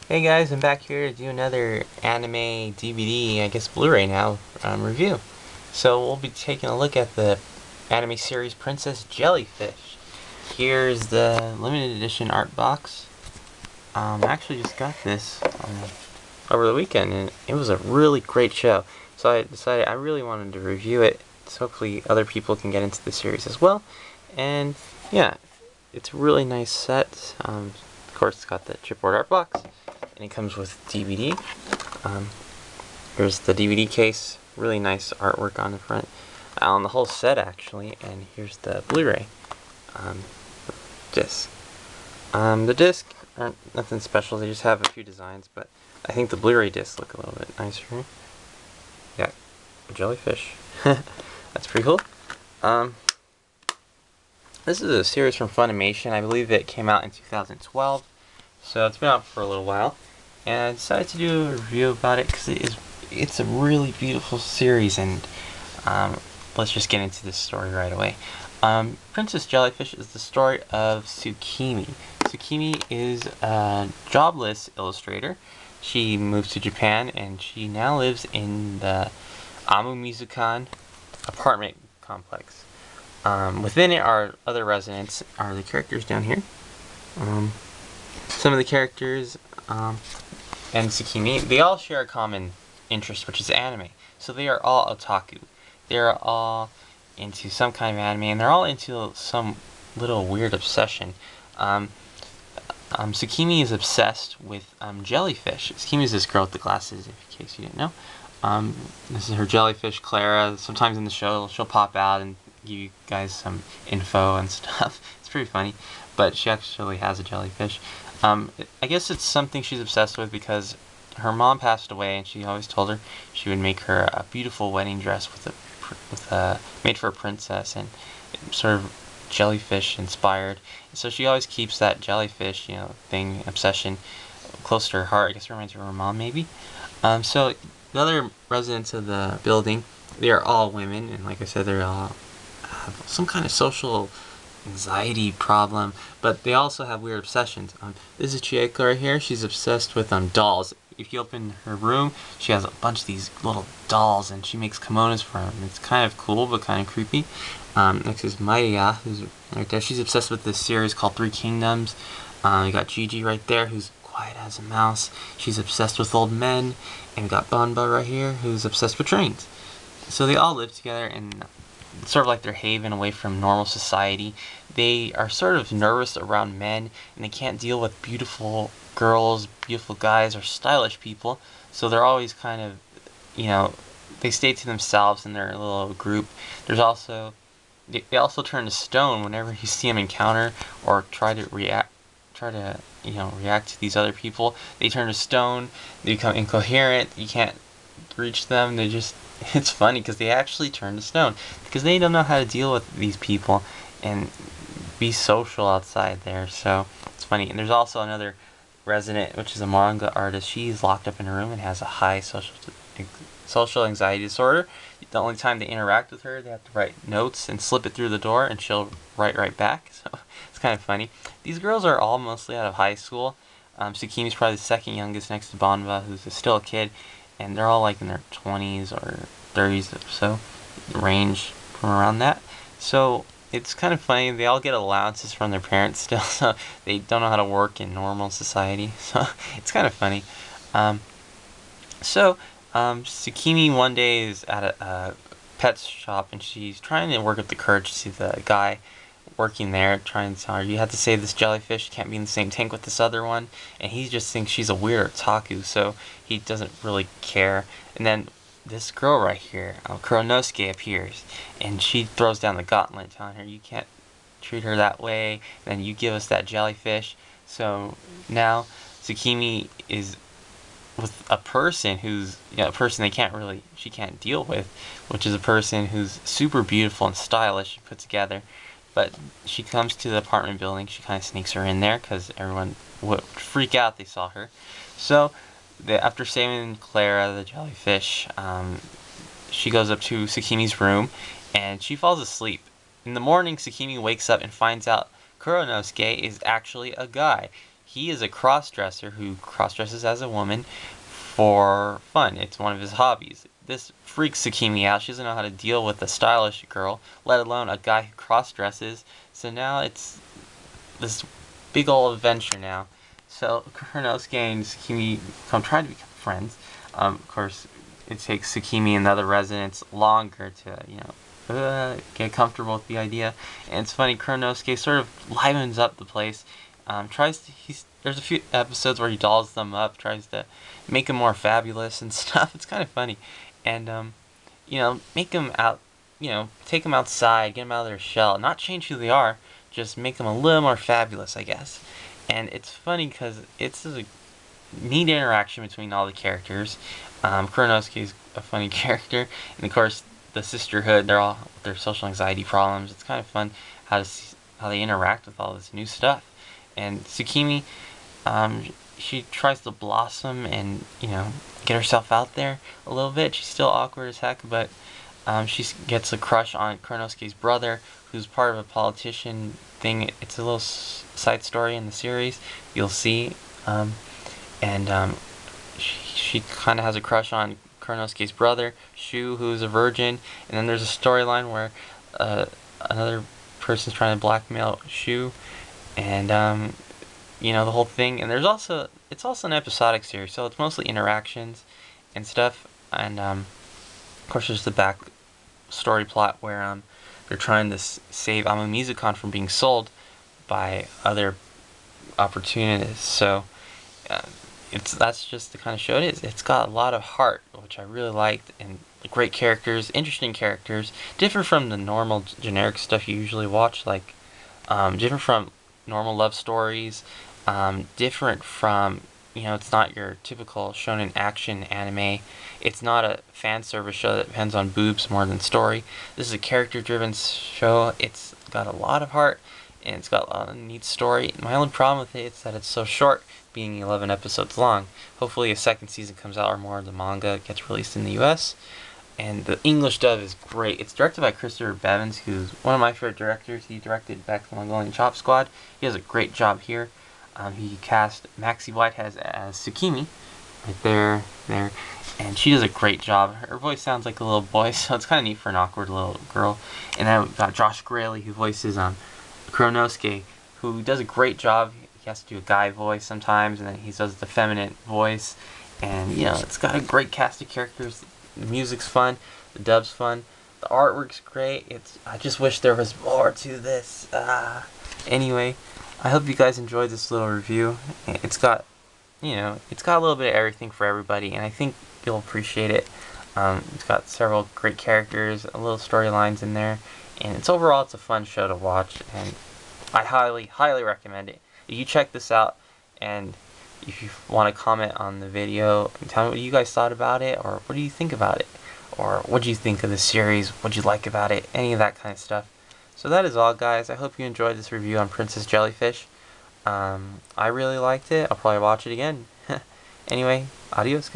Hey guys, I'm back here to do another anime DVD, I guess Blu-ray now, review. So we'll be taking a look at the anime series Princess Jellyfish. Here's the limited edition art box. I actually just got this over the weekend, and it was a really great show. So I decided I really wanted to review it, so hopefully other people can get into the series as well. And yeah, it's a really nice set. Of course, it's got the chipboard art box, and it comes with DVD. Here's the DVD case, really nice artwork on the front, on the whole set actually, and here's the Blu-ray disc. The disc aren't nothing special, they just have a few designs, but I think the Blu-ray discs look a little bit nicer. Yeah, a jellyfish. That's pretty cool. This is a series from Funimation. I believe it came out in 2012, so it's been out for a little while. And I decided to do a review about it because it's a really beautiful series, and let's just get into this story right away. Princess Jellyfish is the story of Tsukimi. Tsukimi is a jobless illustrator. She moved to Japan, and she now lives in the Amu Mizukan apartment complex. Within it are other residents, are the characters down here. Some of the characters and Tsukimi, they all share a common interest, which is anime. So they are all otaku. They are all into some kind of anime, and they're all into some little weird obsession. Tsukimi is obsessed with jellyfish. Tsukimi is this girl with the glasses, in case you didn't know. This is her jellyfish, Clara. Sometimes in the show, she'll pop out and give you guys some info and stuff. It's pretty funny, but she actually has a jellyfish. I guess it's something she's obsessed with because her mom passed away, and she always told her she would make her a beautiful wedding dress made for a princess, and sort of jellyfish inspired. So she always keeps that jellyfish, obsession close to her heart. I guess it reminds her of her mom, maybe. So the other residents of the building, they are all women, and like I said, they're all have some kind of social anxiety problem, but they also have weird obsessions. This is Chieko right here. She's obsessed with dolls. If you open her room, she has a bunch of these little dolls, and she makes kimonos for them. It's kind of cool, but kind of creepy. Next is Maya, who's right there. She's obsessed with this series called Three Kingdoms. We got Gigi right there, who's quiet as a mouse. She's obsessed with old men. And we got Banba right here, who's obsessed with trains. So they all live together, and sort of like their haven away from normal society. They are sort of nervous around men, and they can't deal with beautiful girls, beautiful guys, or stylish people. So they're always kind of, they stay to themselves in their little group. They also turn to stone whenever you see them encounter or try to react to these other people. They turn to stone. They become incoherent. You can't reach them. It's funny because they actually turn to stone because they don't know how to deal with these people and be social outside there. So it's funny. And there's also another resident, which is a manga artist. She's locked up in her room and has a high social anxiety disorder. The only time they interact with her, they have to write notes and slip it through the door, and she'll write right back. So it's kind of funny. These girls are all mostly out of high school. Tsukimi's probably the second youngest next to Banba, who's still a kid, and they're all like in their 20s or 30s or so, range from around that. So it's kind of funny. They all get allowances from their parents still, so they don't know how to work in normal society. So it's kind of funny. Tsukimi one day is at a pet shop, and she's trying to work up the courage to see the guy working there, trying to tell her, you have to save this jellyfish, you can't be in the same tank with this other one, and he just thinks she's a weird otaku, so he doesn't really care. And then this girl right here, Kuronosuke, appears, and she throws down the gauntlet, telling her, you can't treat her that way, and then you give us that jellyfish. So now Tsukimi is with a person who's a person she can't deal with, which is a person who's super beautiful and stylish and put together. But she comes to the apartment building. She kind of sneaks her in there because everyone would freak out if they saw her. So after saving Clara the jellyfish, she goes up to Tsukimi's room and she falls asleep. In the morning, Tsukimi wakes up and finds out Kuronosuke is actually a guy. he is a cross-dresser who cross-dresses as a woman for fun. It's one of his hobbies. This freaks Sakimi out. She doesn't know how to deal with a stylish girl, let alone a guy who cross-dresses. So now it's this big old adventure now. So Kurnosuke and Sakimi trying to become friends. Of course, it takes Sakimi and the other residents longer to, get comfortable with the idea. And it's funny, Kurnosuke sort of livens up the place. There's a few episodes where he dolls them up, tries to make them more fabulous and stuff. It's kind of funny. And, make them out, take them outside, get them out of their shell. Not change who they are, just make them a little more fabulous, I guess. And it's funny because it's a neat interaction between all the characters. Kurnosuke's a funny character, and of course the sisterhood. They're all with their social anxiety problems. It's kind of fun how they interact with all this new stuff. And Tsukimi, she tries to blossom and get herself out there a little bit. She's still awkward as heck, but she gets a crush on Kurnosuke's brother, who's part of a politician thing. It's a little side story in the series, you'll see. She kind of has a crush on Kurnosuke's brother, Shu, who's a virgin. And then there's a storyline where another person's trying to blackmail Shu, and the whole thing. And it's also an episodic series, so it's mostly interactions and stuff. And of course, there's the back story plot where they're trying to save Amamizukon from being sold by other opportunists. So that's just the kind of show it is. It's got a lot of heart, which I really liked, and great characters, interesting characters, different from the normal generic stuff you usually watch, like different from normal love stories, different from, it's not your typical shonen action anime. It's not a fan service show that depends on boobs more than story. This is a character-driven show. It's got a lot of heart, and it's got a lot of neat story. My only problem with it is that it's so short, being 11 episodes long. Hopefully a second season comes out, or more of the manga gets released in the US. And the English dub is great. It's directed by Christopher Bevins, who's one of my favorite directors. He directed back the Mongolian Chop Squad. He does a great job here. He cast Maxie Whitehead as Tsukimi, right there, and she does a great job. Her voice sounds like a little boy, so it's kind of neat for an awkward little girl. And then we've got Josh Graley, who voices Kurnosuke, who does a great job. He has to do a guy voice sometimes, and then he does the feminine voice. And it's got a great cast of characters. The music's fun, the dub's fun, the artwork's great. I just wish there was more to this. Anyway, I hope you guys enjoyed this little review. It's got a little bit of everything for everybody, and I think you'll appreciate it. It's got several great characters, little storylines in there, and it's a fun show to watch, and I highly, highly recommend it. You check this out, and if you want to comment on the video, tell me what you guys thought about it, or what do you think about it, or what do you think of the series, what do you like about it, any of that kind of stuff. So that is all, guys. I hope you enjoyed this review on Princess Jellyfish. I really liked it. I'll probably watch it again. Anyway, adios, guys.